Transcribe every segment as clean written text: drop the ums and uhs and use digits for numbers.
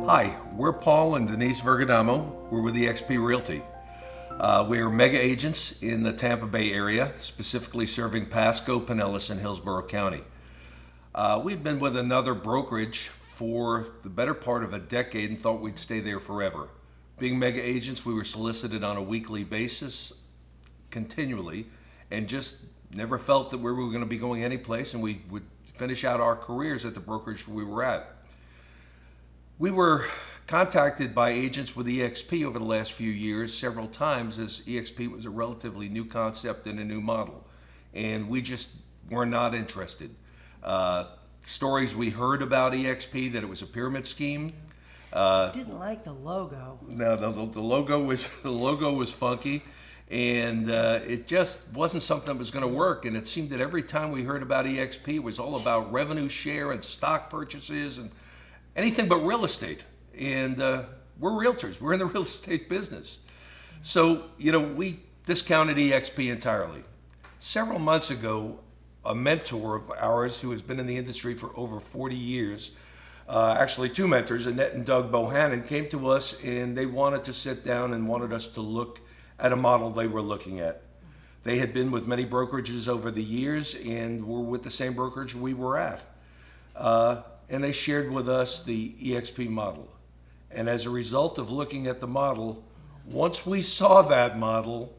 Hi, we're Paul and Denise Virgadamo. We're with eXp Realty. We are mega agents in the Tampa Bay area, specifically serving Pasco, Pinellas, and Hillsborough County. We've been with another brokerage for the better part of a decade and thought we'd stay there forever. Being mega agents, we were solicited on a weekly basis, continually, and just never felt that we were going to be going anyplace, and we would finish out our careers at the brokerage we were at. We were contacted by agents with eXp over the last few years several times, as eXp was a relatively new concept and a new model, and we just were not interested. Stories we heard about eXp, that it was a pyramid scheme. Didn't like the logo. No, the logo was funky, and it just wasn't something that was going to work. And it seemed that every time we heard about eXp, it was all about revenue share and stock purchases and anything but real estate. And we're realtors. We're in the real estate business. So, we discounted eXp entirely. Several months ago, a mentor of ours who has been in the industry for over 40 years, actually two mentors, Annette and Doug Bohannon, came to us and they wanted to sit down and wanted us to look at a model they were looking at. They had been with many brokerages over the years and were with the same brokerage we were at. And they shared with us the eXp model. And as a result of looking at the model, once we saw that model,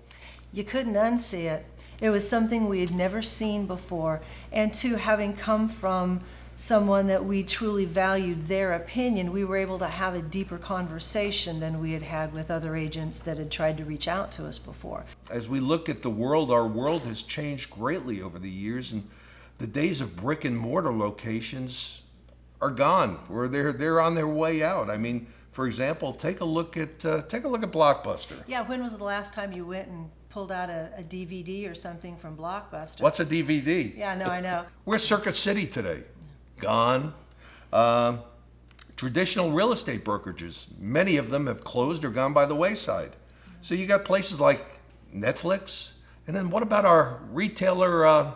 You couldn't unsee it. It was something we had never seen before. And to having come from someone that we truly valued their opinion, we were able to have a deeper conversation than we had had with other agents that had tried to reach out to us before. as we look at the world, our world has changed greatly over the years, and the days of brick and mortar locations are gone. They're on their way out. I mean, for example, take a look at Blockbuster. Yeah, when was the last time you went and pulled out a DVD or something from Blockbuster? What's a DVD? Yeah, no, I know. Where's Circuit City today? Gone. Traditional real estate brokerages, many of them have closed or gone by the wayside. So you got places like Netflix, and then what about our retailer,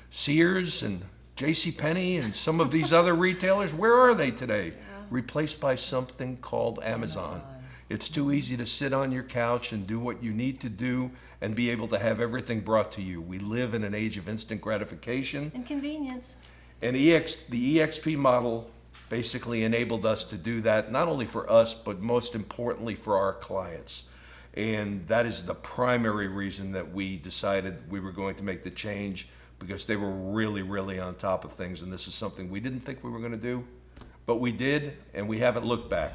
Sears and JCPenney and some of these other retailers? Where are they today? Replaced by something called Amazon. It's too easy to sit on your couch and do what you need to do and be able to have everything brought to you. We live in an age of instant gratification. And convenience. And the eXp model basically enabled us to do that, not only for us, but most importantly for our clients. And that is the primary reason that we decided we were going to make the change, because they were really, really on top of things. And this is something we didn't think we were going to do, but we did, and we haven't looked back.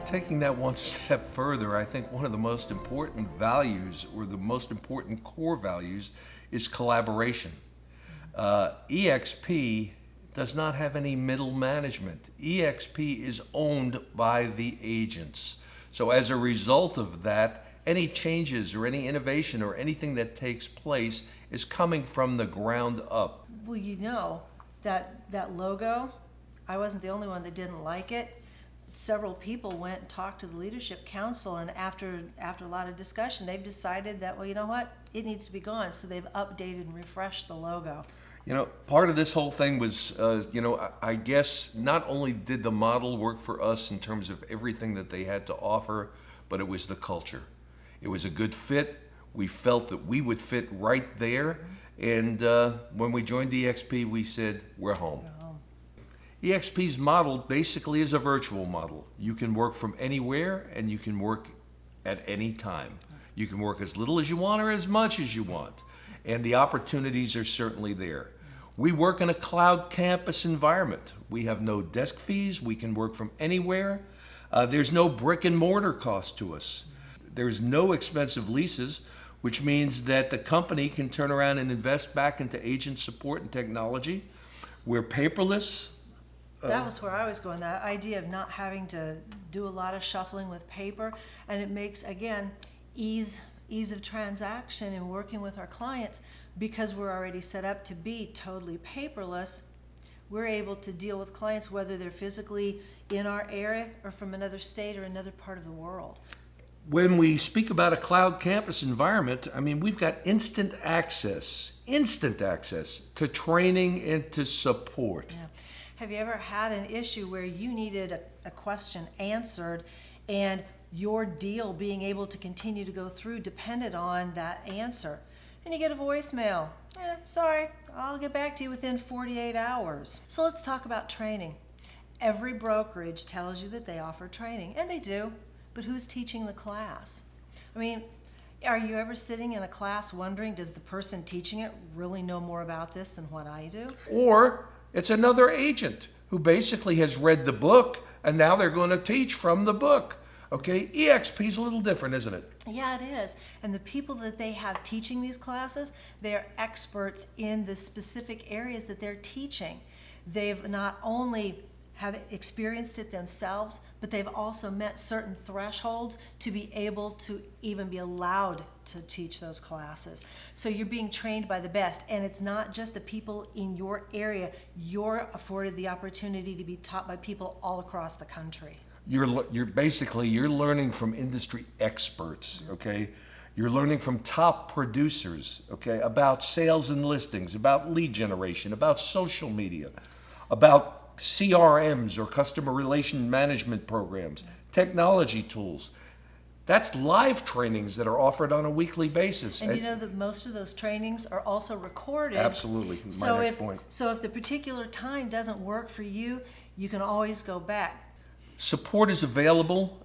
Taking that one step further, I think one of the most important values, or the most important core values, is collaboration. eXp does not have any middle management. eXp is owned by the agents. So as a result of that, any changes or any innovation or anything that takes place is coming from the ground up. Well, that logo, I wasn't the only one that didn't like it. Several people went and talked to the leadership council, and after a lot of discussion, they've decided that, well, you know what, it needs to be gone. So they've updated and refreshed the logo. Part of this whole thing was, I guess not only did the model work for us in terms of everything that they had to offer, but it was the culture. It was a good fit. We felt that we would fit right there. And when we joined eXp, we said, we're home. eXp's model basically is a virtual model. You can work from anywhere, and you can work at any time. You can work as little as you want or as much as you want. And the opportunities are certainly there. We work in a cloud campus environment. We have no desk fees. We can work from anywhere. There's no brick and mortar cost to us. There's no expensive leases, which means that the company can turn around and invest back into agent support and technology. We're paperless. That was where I was going, that idea of not having to do a lot of shuffling with paper. And it makes, again, ease of transaction and working with our clients. Because we're already set up to be totally paperless, we're able to deal with clients whether they're physically in our area or from another state or another part of the world. When we speak about a cloud campus environment, I mean, we've got instant access to training and to support. Yeah. Have you ever had an issue where you needed a question answered and your deal being able to continue to go through depended on that answer? And you get a voicemail. Sorry, I'll get back to you within 48 hours. So let's talk about training. Every brokerage tells you that they offer training, and they do, but who's teaching the class? I mean, are you ever sitting in a class wondering, does the person teaching it really know more about this than what I do? Or it's another agent who basically has read the book and now they're going to teach from the book. Okay, eXp is a little different, isn't it? Yeah, it is. And the people that they have teaching these classes, they're experts in the specific areas that they're teaching. They've not only have experienced it themselves, but they've also met certain thresholds to be able to even be allowed to teach those classes. So you're being trained by the best, and it's not just the people in your area. You're afforded the opportunity to be taught by people all across the country. You're basically learning from industry experts, okay? You're learning from top producers, okay, about sales and listings, about lead generation, about social media, about CRMs or customer relation management programs, technology tools. That's live trainings that are offered on a weekly basis. And you know that most of those trainings are also recorded. Absolutely, my next point. So if the particular time doesn't work for you, you can always go back. Support is available.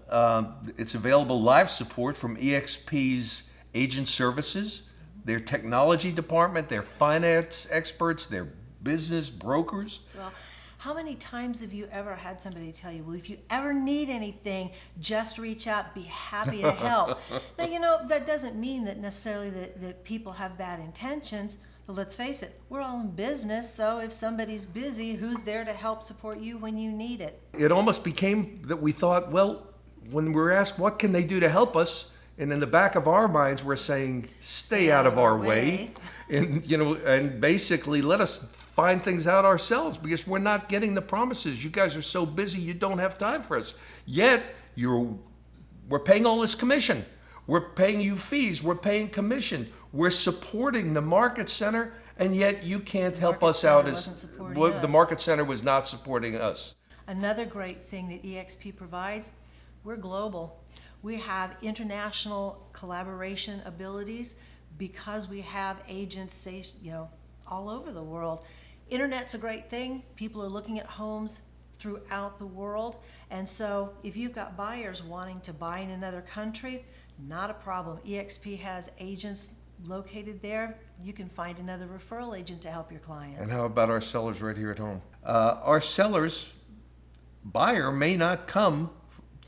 It's available live support from eXp's agent services, their technology department, their finance experts, their business brokers. Well, how many times have you ever had somebody tell you, well, if you ever need anything, just reach out, be happy to help? Now, you know, that doesn't mean that necessarily that people have bad intentions, but let's face it, we're all in business, so if somebody's busy, who's there to help support you when you need it? It almost became that we thought, well, when we're asked what can they do to help us, and in the back of our minds we're saying, stay out of our way. And and basically let us find things out ourselves, because we're not getting the promises. You guys are so busy, you don't have time for us. Yet we're paying all this commission. We're paying you fees. We're paying commission. We're supporting the market center, and yet you can't help us out. The market center was not supporting us. Another great thing that eXp provides, we're global. We have international collaboration abilities because we have agents, all over the world. Internet's a great thing. People are looking at homes throughout the world. And so if you've got buyers wanting to buy in another country, not a problem. eXp has agents located there. You can find another referral agent to help your clients. And how about our sellers right here at home? Our sellers, buyer may not come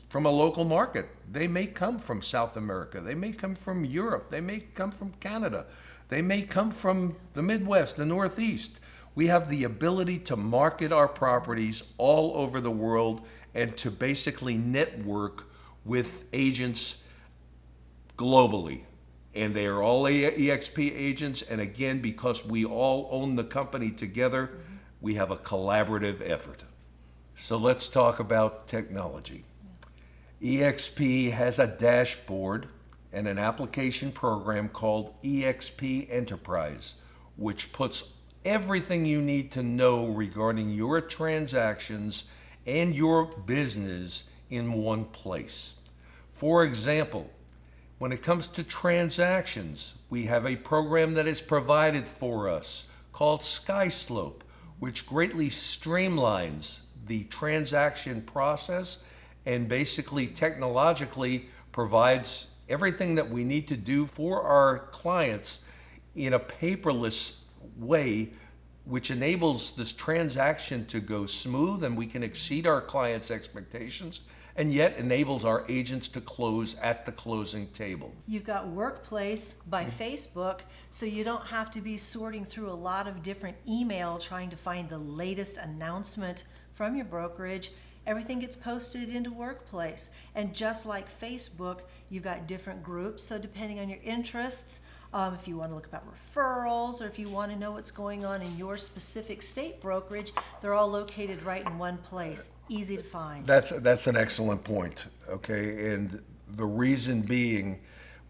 from a local market. They may come from South America. They may come from Europe. They may come from Canada. They may come from the Midwest, the Northeast. We have the ability to market our properties all over the world and to basically network with agents globally. And they are all eXp agents. And again, because we all own the company together, we have a collaborative effort. So let's talk about technology. eXp has a dashboard and an application program called eXp Enterprise, which puts everything you need to know regarding your transactions and your business in one place. For example, when it comes to transactions, we have a program that is provided for us called SkySlope, which greatly streamlines the transaction process and basically technologically provides everything that we need to do for our clients in a paperless way, which enables this transaction to go smooth and we can exceed our clients' expectations, and yet enables our agents to close at the closing table. You've got Workplace by Facebook, so you don't have to be sorting through a lot of different email trying to find the latest announcement from your brokerage. Everything gets posted into Workplace. And just like Facebook, you've got different groups, so depending on your interests, if you want to look about referrals or if you want to know what's going on in your specific state brokerage, they're all located right in one place, easy to find. That's an excellent point, okay? And the reason being,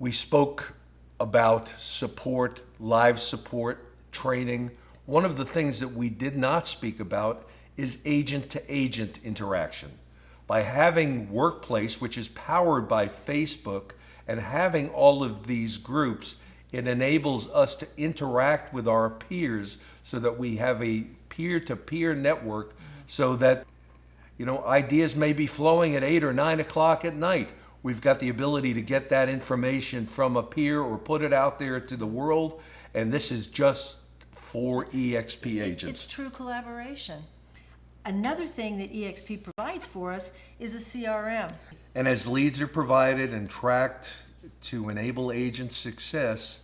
we spoke about support, live support, training. One of the things that we did not speak about is agent-to-agent interaction. By having Workplace, which is powered by Facebook, and having all of these groups, it enables us to interact with our peers so that we have a peer-to-peer network, so that ideas may be flowing at 8 or 9 o'clock at night. We've got the ability to get that information from a peer or put it out there to the world, and this is just for eXp agents. It's true collaboration. Another thing that eXp provides for us is a CRM. And as leads are provided and tracked to enable agent success,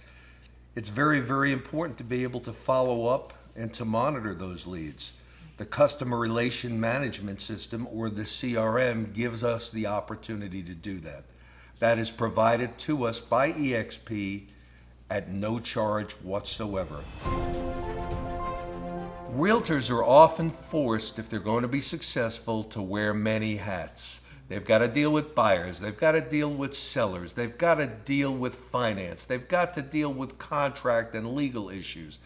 it's very, very important to be able to follow up and to monitor those leads. The customer relation management system, or the CRM, gives us the opportunity to do that. That is provided to us by eXp at no charge whatsoever. Realtors are often forced, if they're going to be successful, to wear many hats. They've got to deal with buyers, they've got to deal with sellers, they've got to deal with finance, they've got to deal with contract and legal issues.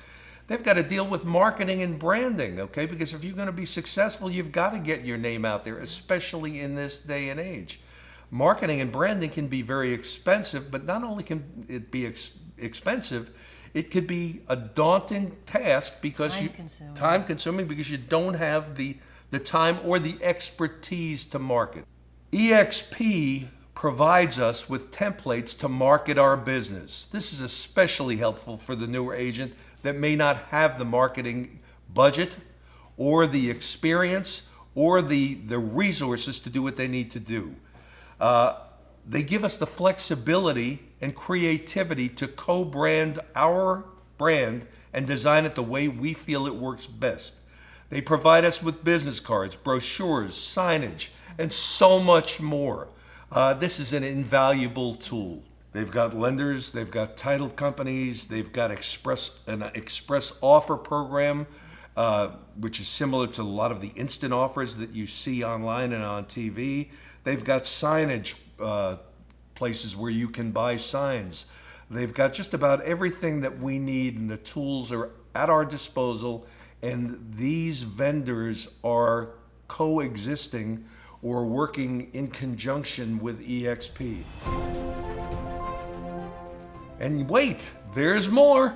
They've got to deal with marketing and branding, okay? Because if you're going to be successful, you've got to get your name out there, especially in this day and age. Marketing and branding can be very expensive, but not only can it be expensive, it could be a daunting task because time consuming because you don't have the time or the expertise to market. eXp provides us with templates to market our business. This is especially helpful for the newer agent that may not have the marketing budget or the experience or the resources to do what they need to do. They give us the flexibility and creativity to co-brand our brand and design it the way we feel it works best. They provide us with business cards, brochures, signage, and so much more. This is an invaluable tool. They've got lenders, they've got title companies, they've got an express offer program, which is similar to a lot of the instant offers that you see online and on TV. They've got signage places where you can buy signs. They've got just about everything that we need, and the tools are at our disposal, and these vendors are coexisting or working in conjunction with eXp. And wait, there's more.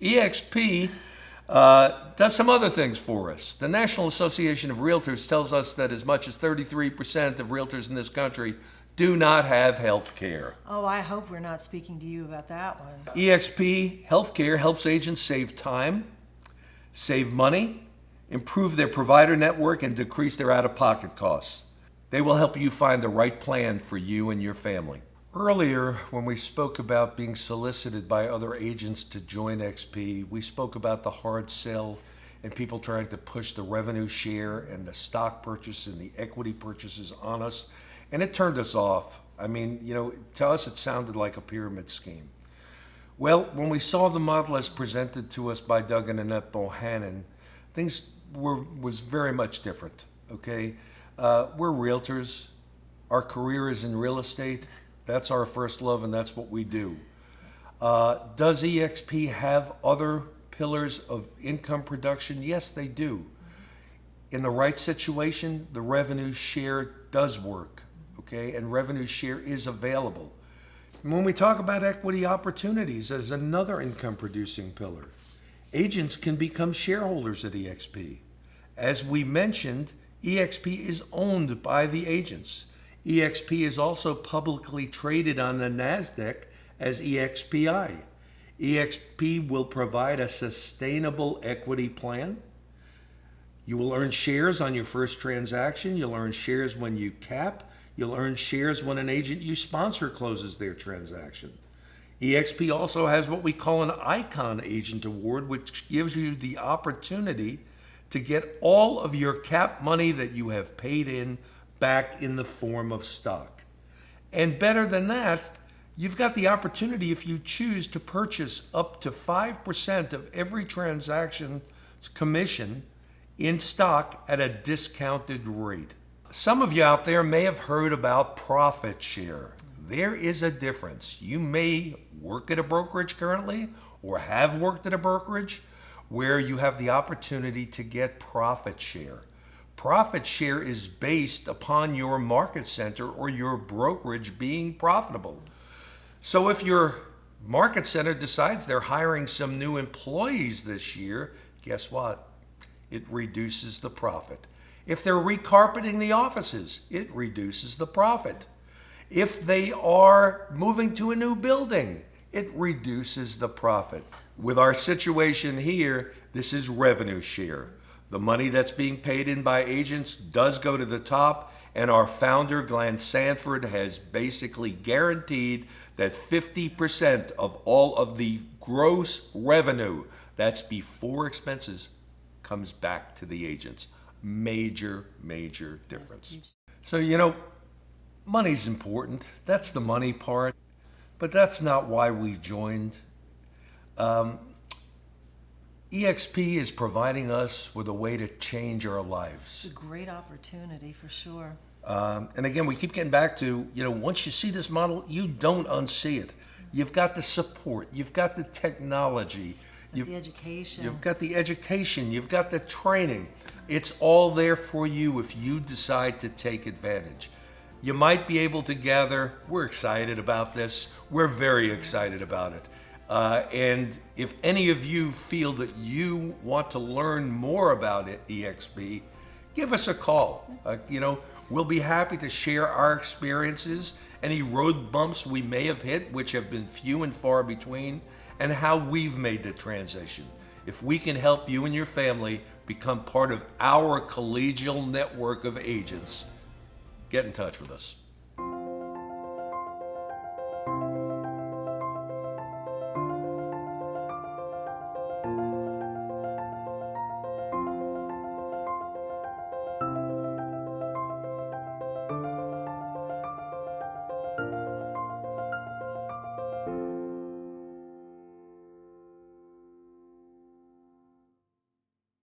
eXp does some other things for us. The National Association of Realtors tells us that as much as 33% of realtors in this country do not have health care. Oh, I hope we're not speaking to you about that one. eXp Healthcare helps agents save time, save money, improve their provider network, and decrease their out-of-pocket costs. They will help you find the right plan for you and your family. Earlier, when we spoke about being solicited by other agents to join XP, we spoke about the hard sell and people trying to push the revenue share and the stock purchase and the equity purchases on us, and it turned us off. I mean, to us it sounded like a pyramid scheme. Well, when we saw the model as presented to us by Doug and Annette Bohannon, things was very much different, okay? We're realtors. Our career is in real estate. That's our first love, and that's what we do. Does eXp have other pillars of income production? Yes, they do. In the right situation, the revenue share does work, okay? And revenue share is available. And when we talk about equity opportunities as another income producing pillar, agents can become shareholders at eXp. As we mentioned, eXp is owned by the agents. eXp is also publicly traded on the NASDAQ as EXPI. eXp will provide a sustainable equity plan. You will earn shares on your first transaction. You'll earn shares when you cap. You'll earn shares when an agent you sponsor closes their transaction. eXp also has what we call an Icon Agent Award, which gives you the opportunity to get all of your cap money that you have paid in back in the form of stock. And better than that, you've got the opportunity, if you choose, to purchase up to 5% of every transaction's commission in stock at a discounted rate. Some of you out there may have heard about profit share. There is a difference. You may work at a brokerage currently, or have worked at a brokerage, where you have the opportunity to get profit share. Profit share is based upon your market center or your brokerage being profitable. So if your market center decides they're hiring some new employees this year, guess what? It reduces the profit. If they're recarpeting the offices, it reduces the profit. If they are moving to a new building, it reduces the profit. With our situation here, this is revenue share. The money that's being paid in by agents does go to the top, and our founder, Glenn Sanford, has basically guaranteed that 50% of all of the gross revenue, that's before expenses, comes back to the agents. Major, major difference. So, money's important. That's the money part. But that's not why we joined. eXp is providing us with a way to change our lives. It's a great opportunity for sure. And again, we keep getting back to, once you see this model, you don't unsee it. You've got the support, you've got the technology, The education. you've got the education, you've got the training. It's all there for you if you decide to take advantage. You might be able to gather, we're excited about this. We're very excited about it. And if any of you feel that you want to learn more about it, eXp, give us a call. We'll be happy to share our experiences, any road bumps we may have hit, which have been few and far between, and how we've made the transition. If we can help you and your family become part of our collegial network of agents, get in touch with us.